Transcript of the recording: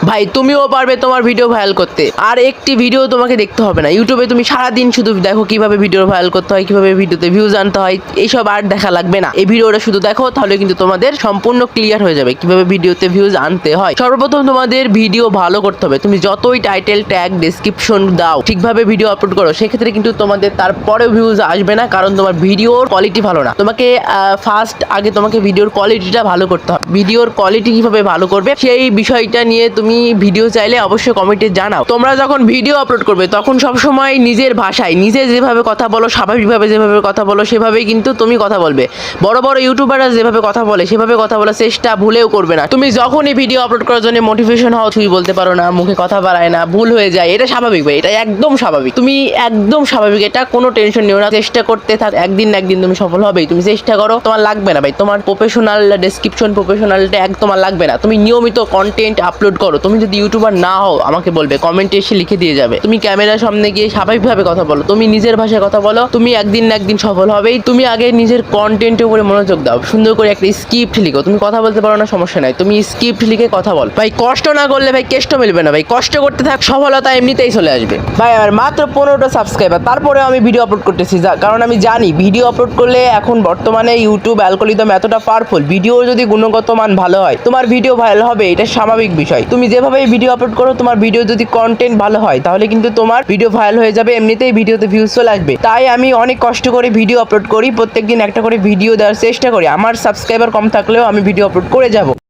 ভাই তুমিও পারবে তোমার ভিডিও ভাইরাল করতে। আর একটি ভিডিও তোমাকে দেখতে হবে না, ইউটিউবে তুমি সারাদিন শুধু দেখো কিভাবে ভিডিও ভাইরাল করতে হয়, কিভাবে ভিডিওতে ভিউজ আনতে হয়, এইসব আর দেখা লাগবে না। এই ভিডিওটা শুধু দেখো, তাহলে কিন্তু তোমাদের সম্পূর্ণ ক্লিয়ার হয়ে যাবে কিভাবে ভিডিওতে ভিউজ আনতে হয়। সর্বপ্রথম তোমাদের ভিডিও ভালো করতে হবে। তুমি যতই টাইটেল, ট্যাগ, ডেসক্রিপশন দাও, ঠিকভাবে ভিডিও আপলোড করো, সেক্ষেত্রে কিন্তু তোমাদের তারপরেও ভিউজ আসবে না, কারণ তোমার ভিডিওর কোয়ালিটি ভালো না। তোমাকে ফার্স্ট আগে তোমাকে ভিডিওর কোয়ালিটিটা ভালো করতে হবে। ভিডিওর কোয়ালিটি কিভাবে ভালো করবে সেই বিষয়টা নিয়ে তুমি ভিডিও চাইলে অবশ্যই কমেন্টে জানাও। তোমরা যখন ভিডিও আপলোড করবে তখন সবসময় নিজের ভাষায়, নিজে যেভাবে কথা বলো, স্বাভাবিকভাবে যেভাবে কথা বলো, সেভাবেই কিন্তু তুমি কথা বলবে। বড় বড় ইউটিউবাররা যেভাবে কথা বলে সেভাবে কথা বলার চেষ্টা ভুলেও করবে না। তুমি যখনই ভিডিও আপলোড করার জন্য মোটিভেশন হও, তুই বলতে পারো না, মুখে কথা বাড়ায় না, ভুল হয়ে যায়, এটা স্বাভাবিক ভাই, এটা একদম স্বাভাবিক। তুমি একদম স্বাভাবিক, এটা কোনো টেনশন নিও না। চেষ্টা করতে থাক, একদিন না একদিন তুমি সফল হবেই। তুমি চেষ্টা করো, তোমার লাগবে না ভাই তোমার প্রফেশনাল ডেসক্রিপশন, প্রফেশনাল ট্যাগ তোমার লাগবে না। তুমি নিয়মিত কন্টেন্ট আপলোড করো। তুমি যদি ইউটিউবার না হও আমাকে বলবে, কমেন্টে এসে লিখে দিয়ে যাবে। তুমি ক্যামেরার সামনে গিয়ে স্বাভাবিকভাবে কথা বলো, তুমি নিজের ভাষায় কথা বলো, তুমি একদিন না একদিন সফল হবেই। তুমি আগে নিজের কন্টেন্টের উপরে মনোযোগ দাও, সুন্দর করে একটা স্ক্রিপ্ট লিখো। তুমি কথা বলতে পারো না, সমস্যা নাই, তুমি স্ক্রিপ্ট লিখে কথা বল ভাই। কষ্ট না করলে ভাই কেষ্ট মিলবে না ভাই, কষ্ট করতে থাক, সফলতা এমনিতেই চলে আসবে। ভাই আমার মাত্র 15টা সাবস্ক্রাইবার, তারপরে আমি ভিডিও আপলোড করতেছি, কারণ আমি জানি ভিডিও আপলোড করলে এখন বর্তমানে ইউটিউব অ্যালগরিদম এতটা পাওয়ারফুল। ভিডিও যদি গুণগত মান ভালো হয়, তোমার ভিডিও ভাইরাল হবে, এটা স্বাভাবিক বিষয়। তুমি যেভাবে ভিডিও আপলোড করো, তোমার ভিডিও যদি কন্টেন্ট ভালো হয়, তাহলে কিন্তু তোমার ভিডিও ভাইরাল হয়ে যাবে, এমনিতেই ভিডিওতে ভিউজ চলে আসবে। তাই আমি অনেক কষ্ট করে ভিডিও আপলোড করি, প্রত্যেকদিন একটা করে ভিডিও দেওয়ার চেষ্টা করি। আমার সাবস্ক্রাইবার কম থাকলেও আমি ভিডিও আপলোড করে যাব।